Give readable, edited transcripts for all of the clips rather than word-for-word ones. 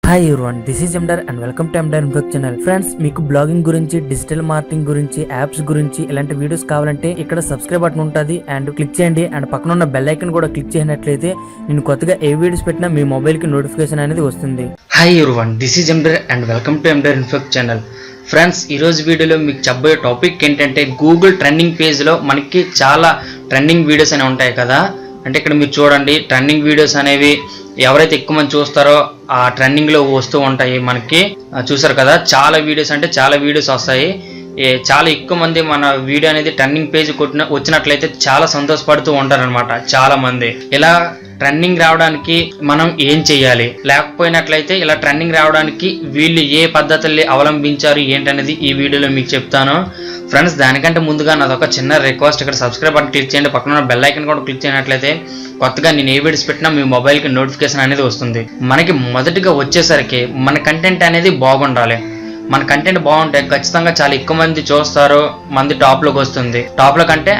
Hi everyone, this is Ender and welcome to Ender infect channel. Friends, మీకు blogging గురించి, digital marketing గురించి, apps గురించి ఇలాంటి videos కావాలంటే ఇక్కడ సబ్స్క్రైబ్ బటన్ ఉంటుంది అండ్ క్లిక్ చేయండి. అండ్ పక్కన ఉన్న బెల్ ఐకాన్ కూడా క్లిక్ చేసినట్లయితే నేను కొత్తగా ఏ వీడియోస్ పెట్టినా మీ మొబైల్ కి నోటిఫికేషన్ అనేది వస్తుంది. Hi everyone, this is Ender and welcome to Ender infect channel. Friends, ఈరోజు వీడియోలో మీకు చెప్పబోయే టాపిక్ ఏంటంటే గూగుల్ ట్రెండింగ్ పేజ్లో మనకి చాలా ట్రెండింగ్ వీడియోస్ అనేవి ఉంటాయి కదా. అంటే ఇక్కడ మీరు చూడండి, ట్రెండింగ్ వీడియోస్ అనేవి ఎవరైతే ఎక్కువ మంది చూస్తారో ఆ ట్రెండింగ్లో వస్తూ ఉంటాయి. మనకి చూసారు కదా, చాలా వీడియోస్ అంటే చాలా వీడియోస్ వస్తాయి. చాలా ఎక్కువ మంది మన వీడియో అనేది ట్రెండింగ్ పేజ్ వచ్చినట్లయితే చాలా సంతోషపడుతూ ఉంటారనమాట చాలా మంది. ఇలా ట్రెండింగ్ రావడానికి మనం ఏం చేయాలి, లేకపోయినట్లయితే ఇలా ట్రెండింగ్ రావడానికి వీళ్ళు ఏ పద్ధతుల్ని అవలంబించారు ఏంటనేది ఈ వీడియోలో మీకు చెప్తాను. ఫ్రెండ్స్, దానికంటే ముందుగా నాదొక చిన్న రిక్వెస్ట్, ఇక్కడ సబ్స్క్రైబ్ బటన్ క్లిక్ చేయండి, పక్కన ఉన్న బెల్ ఐకాన్ కూడా క్లిక్ చేయనట్లయితే కొత్తగా నేను ఏ వీడియోస్ పెట్టినా మీ మొబైల్కి నోటిఫికేషన్ అనేది వస్తుంది. మనకి మొదటిగా వచ్చేసరికి మన కంటెంట్ అనేది బాగుండాలి. మన కంటెంట్ బాగుంటే ఖచ్చితంగా చాలా ఎక్కువ మంది చూస్తారు, మంది టాప్లోకి వస్తుంది. టాప్లో కంటే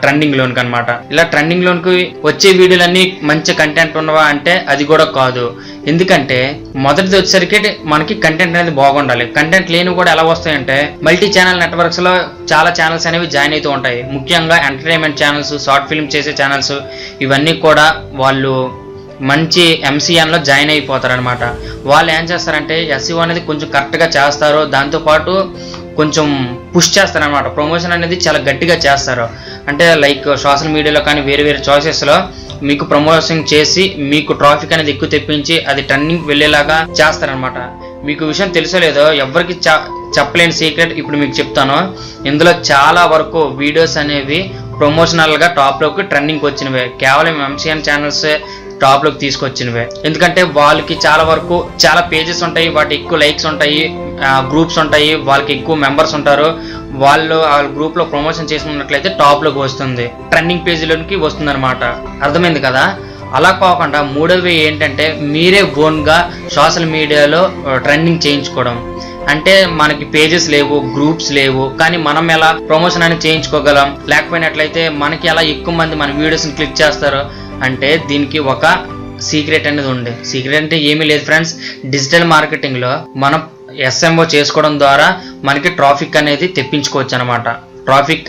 ట్రెండింగ్ లోనికి అనమాట. ఇలా ట్రెండింగ్ లోనికి వచ్చే వీడియోలన్నీ మంచి కంటెంట్ ఉన్నవా అంటే అది కూడా కాదు. ఎందుకంటే మొదటిది వచ్చేసరికి మనకి కంటెంట్ అనేది బాగుండాలి. కంటెంట్ లేని కూడా ఎలా వస్తాయంటే మల్టీ ఛానల్ నెట్వర్క్స్ లో చాలా ఛానల్స్ అనేవి జాయిన్ అవుతూ ఉంటాయి. ముఖ్యంగా ఎంటర్టైన్మెంట్ ఛానల్స్, షార్ట్ ఫిల్మ్ చేసే ఛానల్స్, ఇవన్నీ కూడా వాళ్ళు మంచి ఎంసీఎన్లో జాయిన్ అయిపోతారనమాట. వాళ్ళు ఏం చేస్తారంటే ఎస్ఈఓ అనేది కొంచెం కరెక్ట్గా చేస్తారు, దాంతోపాటు కొంచెం పుష్ చేస్తారనమాట. ప్రమోషన్ అనేది చాలా గట్టిగా చేస్తారు. అంటే లైక్ సోషల్ మీడియాలో కానీ వేరే వేరే చాయిసెస్లో మీకు ప్రమోషన్ చేసి మీకు ట్రాఫిక్ అనేది ఎక్కువ తెప్పించి అది టర్నింగ్ వెళ్ళేలాగా చేస్తారనమాట. మీకు విషయం తెలుసో లేదో, ఎవరికి చెప్పలేని సీక్రెట్ ఇప్పుడు మీకు చెప్తాను. ఇందులో చాలా వరకు వీడియోస్ అనేవి ప్రమోషనల్గా టాప్లోకి ట్రెండింగ్కి వచ్చినవే. కేవలం ఎంసీఎన్ ఛానల్స్ టాప్లోకి తీసుకొచ్చినవే. ఎందుకంటే వాళ్ళకి చాలా వరకు చాలా పేజెస్ ఉంటాయి, వాటి ఎక్కువ లైక్స్ ఉంటాయి, గ్రూప్స్ ఉంటాయి, వాళ్ళకి ఎక్కువ మెంబర్స్ ఉంటారు. వాళ్ళు ఆ గ్రూప్లో ప్రమోషన్ చేసుకున్నట్లయితే టాప్లోకి వస్తుంది, ట్రెండింగ్ పేజీలోకి వస్తుంది అనమాట. అర్థమైంది కదా. అలా కాకుండా మూడోవి ఏంటంటే మీరే ఓన్గా సోషల్ మీడియాలో ట్రెండింగ్ చేయించుకోవడం. అంటే మనకి పేజెస్ లేవు, గ్రూప్స్ లేవు, కానీ మనం ఎలా ప్రమోషన్ అనేది చేయించుకోగలం, లేకపోయినట్లయితే మనకి ఎలా ఎక్కువ మంది మన వీడియోస్ని క్లిక్ చేస్తారు అంటే దీనికి ఒక సీక్రెట్ అనేది ఉంది. సీక్రెట్ అంటే ఏమీ లేదు ఫ్రెండ్స్. డిజిటల్ మార్కెటింగ్లో మనం ఎస్ఎంఓ చేసుకోవడం ద్వారా మనకి ట్రాఫిక్ అనేది తెప్పించుకోవచ్చు అనమాట. ట్రాఫిక్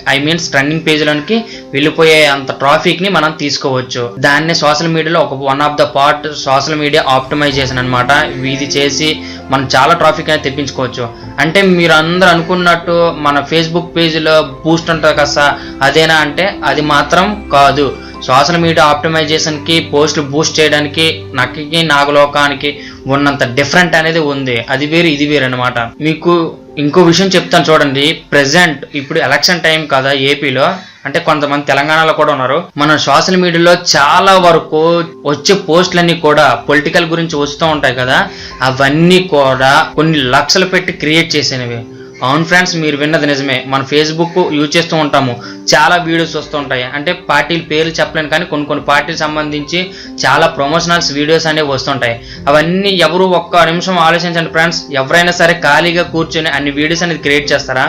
ట్రెండింగ్ పేజ్లోనికి వెళ్ళిపోయే అంత ట్రాఫిక్ ని మనం తీసుకోవచ్చు. దాన్ని సోషల్ మీడియాలో ఒక one of the part social media optimization అనమాట. ఇది చేసి మనం చాలా ట్రాఫిక్ అనేది తెప్పించుకోవచ్చు. అంటే మీరు అందరూ అనుకున్నట్టు మన ఫేస్బుక్ పేజ్లో బూస్ట్ ఉంటుంది కదా, అదేనా అంటే అది మాత్రం కాదు. సోషల్ మీడియా ఆప్టిమైజేషన్కి పోస్టులు బూస్ట్ చేయడానికి నక్కకి నాగలోకానికి ఉన్నంత డిఫరెంట్ అనేది ఉంది. అది వేరు ఇది వేరు అనమాట. మీకు ఇంకో విషయం చెప్తాను చూడండి. ప్రెసెంట్ ఇప్పుడు ఎలక్షన్ టైం కదా ఏపీలో, అంటే కొంతమంది తెలంగాణలో కూడా ఉన్నారు. మన సోషల్ మీడియాలో చాలా వరకు వచ్చే పోస్టులన్నీ కూడా పొలిటికల్ గురించి వస్తూ ఉంటాయి కదా, అవన్నీ కూడా కొన్ని లక్షలు పెట్టి క్రియేట్ చేసినవి. అవును ఫ్రెండ్స్, మీరు విన్నది నిజమే. మన ఫేస్బుక్ యూజ్ చేస్తూ ఉంటాము, చాలా వీడియోస్ వస్తూ ఉంటాయి. అంటే పార్టీల పేర్లు చెప్పలేను కానీ కొన్ని పార్టీలకు సంబంధించి చాలా ప్రమోషనల్స్ వీడియోస్ అనేవి వస్తుంటాయి. అవన్నీ ఎవరు ఒక్క నిమిషం ఆలోచించండి ఫ్రెండ్స్, ఎవరైనా సరే ఖాళీగా కూర్చొని అన్ని వీడియోస్ అనేది క్రియేట్ చేస్తారా?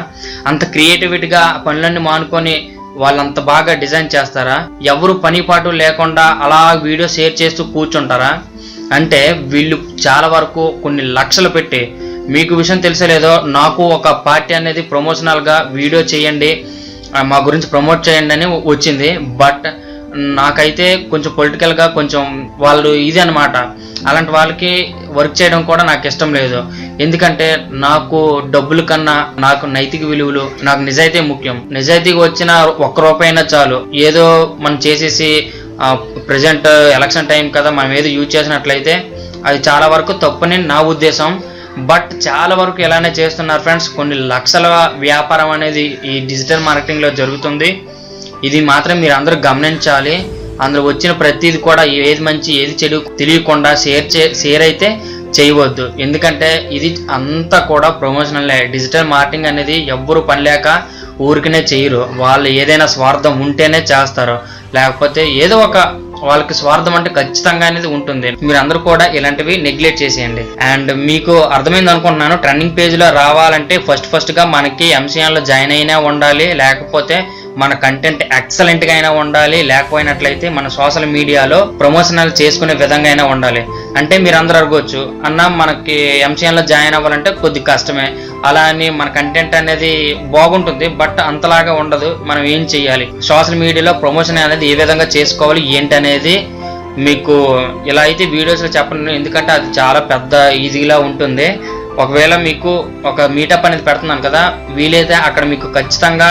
అంత క్రియేటివిటీగా పనులన్నీ మానుకొని వాళ్ళంత బాగా డిజైన్ చేస్తారా? ఎవరు పని పాటు లేకుండా అలా వీడియో షేర్ చేస్తూ కూర్చుంటారా? అంటే వీళ్ళు చాలా వరకు కొన్ని లక్షలు పెట్టి, మీకు విషయం తెలిసలేదో, నాకు ఒక పార్టీ అనేది ప్రమోషనల్గా వీడియో చేయండి, మా గురించి ప్రమోట్ చేయండి అని వచ్చింది. బట్ నాకైతే కొంచెం పొలిటికల్గా కొంచెం వాళ్ళు ఇది అనమాట. అలాంటి వాళ్ళకి వర్క్ చేయడం కూడా నాకు ఇష్టం లేదు. ఎందుకంటే నాకు డబ్బుల కన్నా నాకు నైతిక విలువలు, నాకు నిజాయితీ ముఖ్యం. నిజాయితీగా వచ్చిన ₹1 అయినా చాలు. ఏదో మనం చేసేసి ప్రజెంట్ ఎలక్షన్ టైం కదా మనం ఏదో యూజ్ చేసినట్లయితే అది చాలా వరకు తప్పని నా ఉద్దేశం. బట్ చాలా వరకు ఎలానే చేస్తున్నారు ఫ్రెండ్స్. కొన్ని లక్షల వ్యాపారం అనేది ఈ డిజిటల్ మార్కెటింగ్లో జరుగుతుంది. ఇది మాత్రం మీరు అందరూ గమనించాలి. అందులో వచ్చిన ప్రతిది కూడా ఏది మంచి ఏది చెడు తెలియకుండా షేర్ అయితే చేయవద్దు. ఎందుకంటే ఇది అంతా కూడా ప్రమోషనల్. డిజిటల్ మార్కెటింగ్ అనేది ఎవ్వరు పని లేక ఊరికనే చేయరు. వాళ్ళు ఏదైనా స్వార్థం ఉంటేనే చేస్తారు, లేకపోతే ఏదో ఒక వాళ్ళకి స్వార్థం అంటే ఖచ్చితంగా అనేది ఉంటుంది. మీరు అందరూ కూడా ఇలాంటివి నెగ్లెక్ట్ చేసేయండి. అండ్ మీకు అర్థమైంది అనుకుంటున్నాను. ట్రెండింగ్ పేజ్లో రావాలంటే ఫస్ట్ గా మనకి ఎంసీఎన్లో జాయిన్ అయినా ఉండాలి, లేకపోతే మన కంటెంట్ ఎక్సలెంట్గా అయినా ఉండాలి, లేకపోయినట్లయితే మన సోషల్ మీడియాలో ప్రమోషనల్ చేసుకునే విధంగా అయినా ఉండాలి. అంటే మీరు అందరూ అడగవచ్చు, అన్న మనకి ఎంసీఎన్లో జాయిన్ అవ్వాలంటే కొద్ది కష్టమే, అలా అని మన కంటెంట్ అనేది బాగుంటుంది బట్ అంతలాగా ఉండదు. మనం ఏం చేయాలి, సోషల్ మీడియాలో ప్రమోషన్ అనేది ఏ విధంగా చేసుకోవాలి ఏంటి అనేది మీకు ఇలా అయితే వీడియోస్లో చెప్పను, ఎందుకంటే అది చాలా పెద్ద ఈజీగా ఉంటుంది. ఒకవేళ మీకు ఒక మీటప్ అనేది పెడుతున్నాను కదా, వీలైతే అక్కడ మీకు ఖచ్చితంగా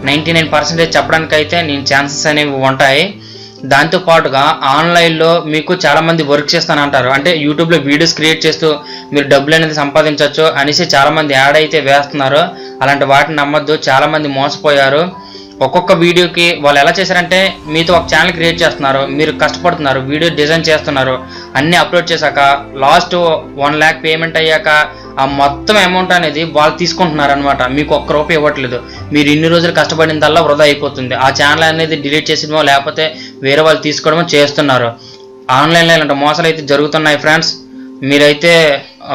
99% చెప్పడానికైతే నేను ఛాన్సెస్ అనేవి ఉంటాయి. దాంతోపాటుగా ఆన్లైన్లో మీకు చాలామంది వర్క్ చేస్తానంటారు, అంటే యూట్యూబ్లో వీడియోస్ క్రియేట్ చేస్తూ మీరు డబ్బులు అనేది సంపాదించవచ్చు అనేసి చాలామంది యాడ్ అయితే వేస్తున్నారు. అలాంటి వాటిని నమ్మొద్దు, చాలామంది మోసపోయారు. ఒక్కొక్క వీడియోకి వాళ్ళు ఎలా చేశారంటే, మీతో ఒక ఛానల్ క్రియేట్ చేస్తున్నారు, మీరు కష్టపడుతున్నారు, వీడియో డిజైన్ చేస్తున్నారు, అన్నీ అప్లోడ్ చేశాక లాస్ట్ 1 lakh పేమెంట్ అయ్యాక ఆ మొత్తం అమౌంట్ అనేది వాళ్ళు తీసుకుంటున్నారు అనమాట. మీకు ఒక్క రూపాయి ఇవ్వట్లేదు. మీరు ఇన్ని రోజులు కష్టపడినదల్లా వృధా అయిపోతుంది. ఆ ఛానల్ అనేది డిలీట్ చేసేయడమో లేకపోతే వేరే వాళ్ళు తీసుకోవడమో చేస్తున్నారు. ఆన్లైన్లో ఇలాంటి మోసాలు అయితే జరుగుతున్నాయి ఫ్రెండ్స్. మీరైతే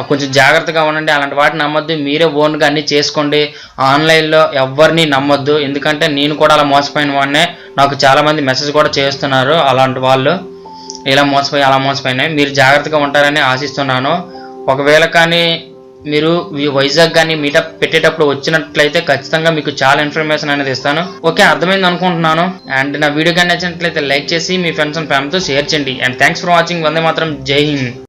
కొంచెం జాగ్రత్తగా ఉండండి, అలాంటి వాటిని నమ్మొద్దు. మీరే ఓన్గా అన్నీ చేసుకోండి. ఆన్లైన్లో ఎవరిని నమ్మొద్దు, ఎందుకంటే నేను కూడా అలా మోసపోయిన వాడినే. నాకు చాలామంది మెసేజ్ కూడా చేస్తున్నారు, అలాంటి వాళ్ళు ఇలా మోసపోయి అలా మోసపోయినాయి. మీరు జాగ్రత్తగా ఉంటారని ఆశిస్తున్నాను. ఒకవేళ కానీ మీరు వైజాగ్ కానీ మీటప్ పెట్టేటప్పుడు వచ్చినట్లయితే ఖచ్చితంగా మీకు చాలా ఇన్ఫర్మేషన్ అనేది ఇస్తాను. ఓకే, అర్థమైంది అనుకుంటున్నాను. అండ్ నా వీడియో కానీ నచ్చినట్లయితే లైక్ చేసి మీ ఫ్రెండ్స్ అండ్ ఫ్యామిలీతో షేర్ చేయండి. And thanks for watching. వందే మాత్రం. జై హింద్.